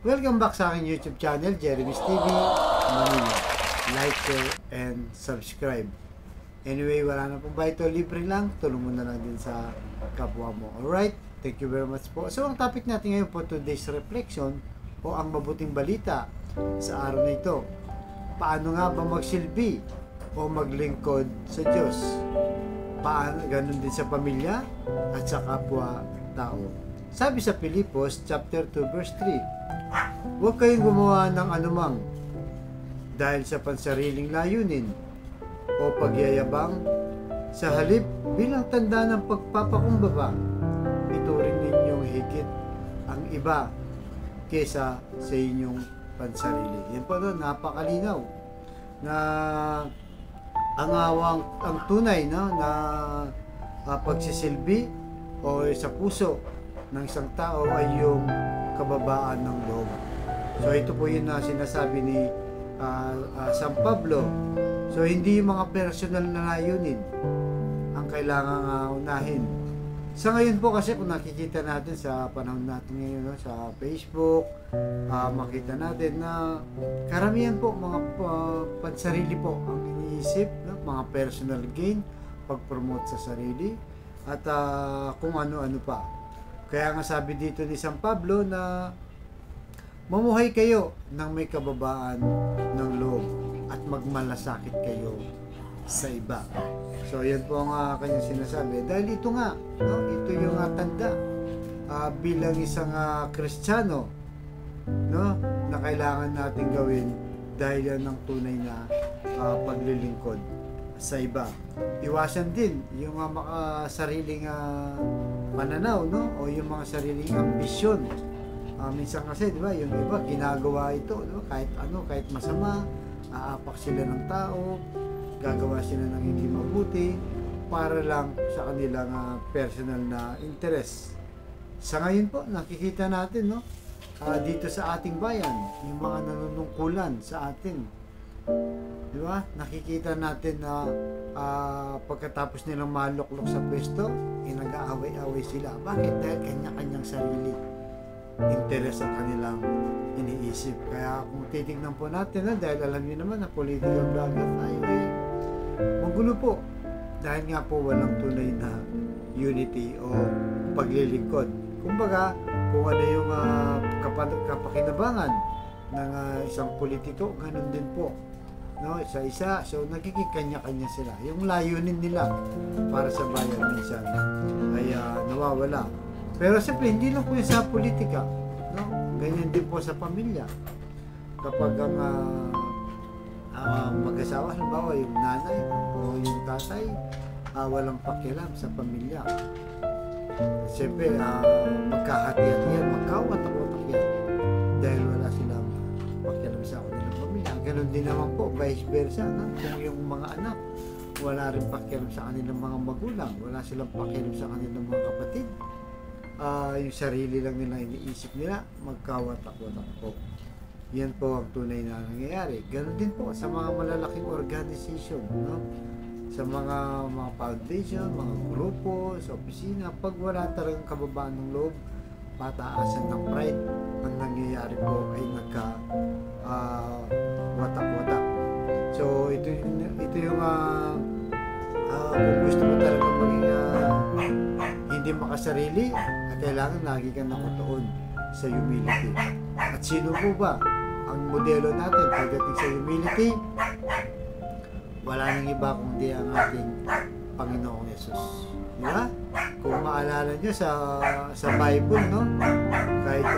Welcome back sa aking YouTube channel, Jeremy's TV, Manila. Like, share, and subscribe. Anyway, wala na pong ba ito, libre lang. Tulong mo na lang din sa kapwa mo. Alright? Thank you very much po. So, ang topic natin ngayon po, today's reflection o ang mabuting balita sa araw na ito. Paano nga ba magsilbi o maglingkod sa Diyos? Paano, ganun din sa pamilya at sa kapwa-tao. Sabi sa Pilipos, chapter 2, verse 3, huwag kayong gumawa ng anumang dahil sa pansariling layunin o pagyayabang, sa halip bilang tanda ng pagpapakumbaba, ituring ninyong higit ang iba kesa sa inyong pansarili. Yan po no, napakalinaw na ang tunay no, na pagsisilbi o sa puso ng isang tao ay yung kababaan ng loob. So ito po yun na sinasabi ni San Pablo. So hindi yung mga personal na layunin ang kailangang unahin. Sa ngayon po kasi kung nakikita natin sa panahon natin ngayon no, sa Facebook, makita natin na karamihan po mga pansarili po ang iniisip, no? Mga personal gain, pag-promote sa sarili at kung ano-ano pa. Kaya nga sabi dito ni San Pablo na mamuhay kayo ng may kababaan ng loob at magmalasakit kayo sa iba. So yan po ang kanyang sinasabi. Dahil ito nga, no? Ito yung tanda bilang isang Kristiyano, no? Na kailangan natin gawin dahil yan ang tunay na paglilingkod sa iba. Iwasan din yung mga sariling pananaw, no? O yung mga sariling ambisyon. Minsan kasi, di ba, yung iba ginagawa ito, no? Kahit ano, kahit masama, aapak sila ng tao, gagawa sila ng hindi mabuti para lang sa kanilang personal na interest. Sa ngayon po, nakikita natin, no? Dito sa ating bayan, yung mga nanunungkulan sa atin. Di ba? Nakikita natin na pagkatapos nilang maluklok sa pwesto, nag-aaway-away sila. Bakit? Dahil kanya-kanyang sarili interest ang kanilang iniisip. Kaya kung titignan po natin, dahil alam niyo naman na political vlogger tayo, magulo po. Dahil nga po walang tunay na unity o paglilingkod. Kumbaga, kung ano yung kapakinabangan ng isang politiko, ganun din po. No, isa-isa. So, nagiging kanya-kanya sila. Yung layunin nila para sa bayan minsan ay nawawala. Pero siyempre, hindi lang po yung sa politika. No? Ganyan din po sa pamilya. Kapag ang mag-asawa, halimbawa yung nanay o yung tatay, walang pakialam sa pamilya. Siyempre, magkahati-hatian, magkawatak-watak yan. Dahil wala silang pakialam sa kanilang pamilya. Ganon din naman po, vice versa. No? Kung yung mga anak, wala rin pakialam sa kanilang mga magulang, wala silang pakialam sa kanilang mga kapatid, yung sarili lang nila iniisip nila, magkawatak-watak po. Yan po ang tunay na nangyayari. Ganon din po sa mga malalaking organization, no? Sa mga foundation, mga grupo, sa opisina, pag wala talagang kababaan ng loob, pataasan ng pride, ang nangyayari po ay watak-watak. So ito yung kung gusto mo talaga maging hindi makasarili, at kailangan lagi kang nakatuon sa humility. At sino po ba ang modelo natin pagdating sa humility? Wala nang iba kundi ang ating Panginoong Yesus. Diba? Kung maalala nyo sa Bible, no? Kahit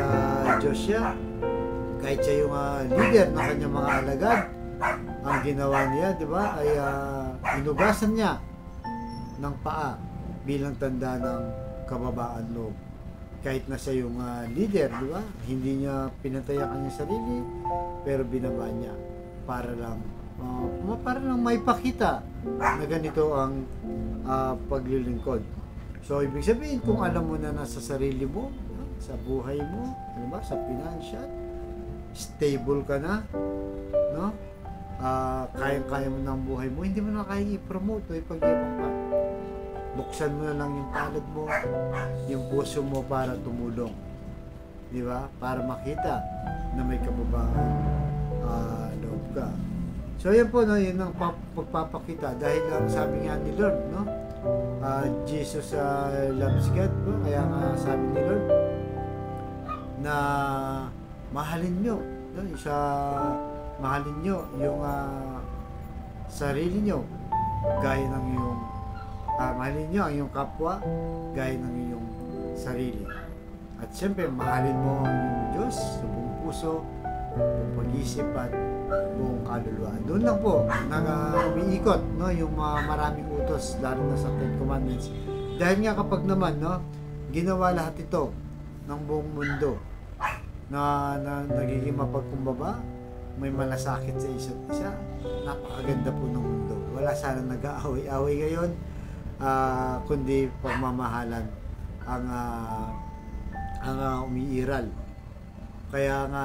Joshua, kahit siya yung leader ng kanyang mga alagad, ang ginawa niya, diba, ay inugasan niya ng paa bilang tanda ng kababaan loob. Kahit na siya yung leader, di ba? Hindi niya pinatay ang kanyang sarili, pero binaba niya para lang may pakita na ganito ang paglilingkod. So, ibig sabihin, kung alam mo na nasa sarili mo, sa buhay mo, di ba? Sa financial, stable ka na, no? Kayang-kaya mo ng buhay mo, hindi mo na kayang i-promote o ipag-ibang pa. Buksan mo na lang yung palad mo, yung puso mo para tumulong. di ba? Para makita na may kababaang loob ka. So yan po, no, yun ang pagpapakita dahil lang sabi nga ni Lord, no, Jesus loves God po, kaya nga sabi ni Lord na mahalin nyo, no, mahalin nyo yung sarili nyo gaya ng iyong mahalin nyo ang iyong kapwa gaya ng iyong sarili. At siyempre mahalin mo ang iyong Diyos sa buong puso, buong pag-isip at buong kaluluwa. Doon lang po umiikot, no, yung maraming utos lalo na sa Ten Commandments. Dahil nga kapag naman, no, ginawa lahat ito ng buong mundo na nagiging mapagkumbaba, may malasakit sa isa't isa, napakaganda po ng mundo. Wala sana nag-aaway-away ngayon, kundi pagmamahalan ang umiiral. Kaya nga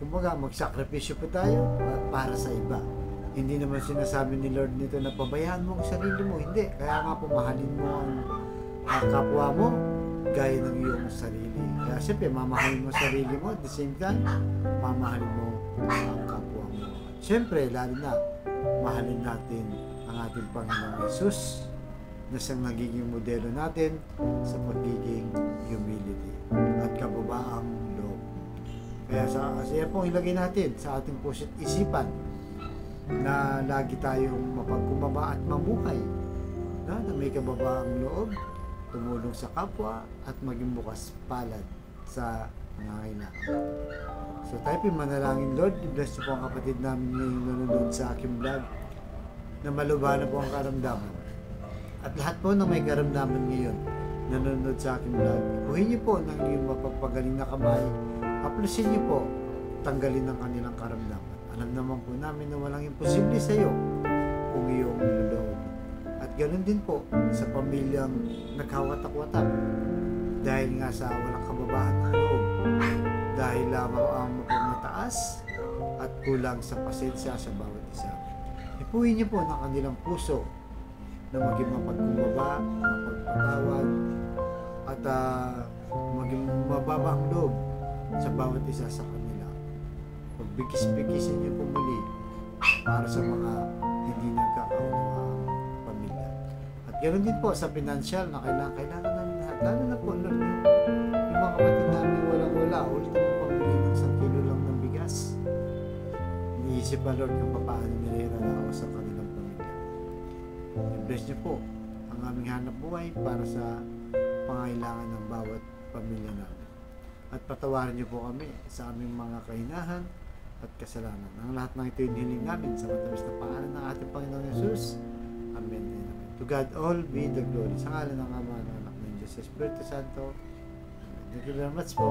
kumbaga magsakripisyo po tayo para sa iba. Hindi naman sinasabi ni Lord nito na pabayaan mo ang sarili mo, hindi. Kaya nga pumahalin mo ang kapwa mo gaya ng iyong sarili. Kaya siyempre mamahalin mo sarili mo, at the same time mamahalin mo ang kapwa mo. At siyempre lalo na mahalin natin ang ating Panginoong Yesus na siyang nagiging modelo natin sa pagiging humility at kababaang loob. Kaya sa pong ilagay natin sa ating puso't isipan na lagi tayong mapagkumbaba at mamuhay na may kababaang loob, tumulong sa kapwa at maging bukas palad sa nangangailangan. So tayo manalangin. Lord, i-bless niyo po ang kapatid namin ngayong nanonood sa aking vlog na malubhan po ang karamdaman. At lahat po na may karamdaman ngayon nanonood sa aking vlog, ipuhin niyo po ng iyong mapagpagaling na kamay, aplusin niyo po, tanggalin ang kanilang karamdaman. Alam naman po namin na walang imposible sa iyo kung iyong niloloob. At ganoon din po sa pamilyang nagkawatak-watak dahil nga sa walang kababaan ng loob, dahil lamang ang mapagmataas at kulang sa pasensya sa bawat isa. Ipuhin niyo po ng kanilang puso na maging mapagkumbaba, mapagpatawad at maging mababa ang loob sa bawat isa sa kanila. Pagbigis-bigisin niyo po muli para sa mga hindi nagkakaunawang pamilya. At ganoon din po sa financial na kailangan namin lahat. Lalo na po, Lord, yung mga kapatid namin walang-wala, ulit ang pambili ng 1 kilo lang ng bigas. Iniisip pa, Lord, kung paano nilirarao sa kanilang pamilya. I-bless niyo po ang aming hanap buhay para sa pangailangan ng bawat pamilya namin. At patawarin niyo po kami sa aming mga kahinahan at kasalanan. Ang lahat ng ito yung hiling namin sa matamis na pangalan ng ating Panginoong Yesus. Amen and amen. To God all be the glory. Sa ngalan ng Ama, ng Anak, ng Diyos, Espiritu Santo. Thank you very much po.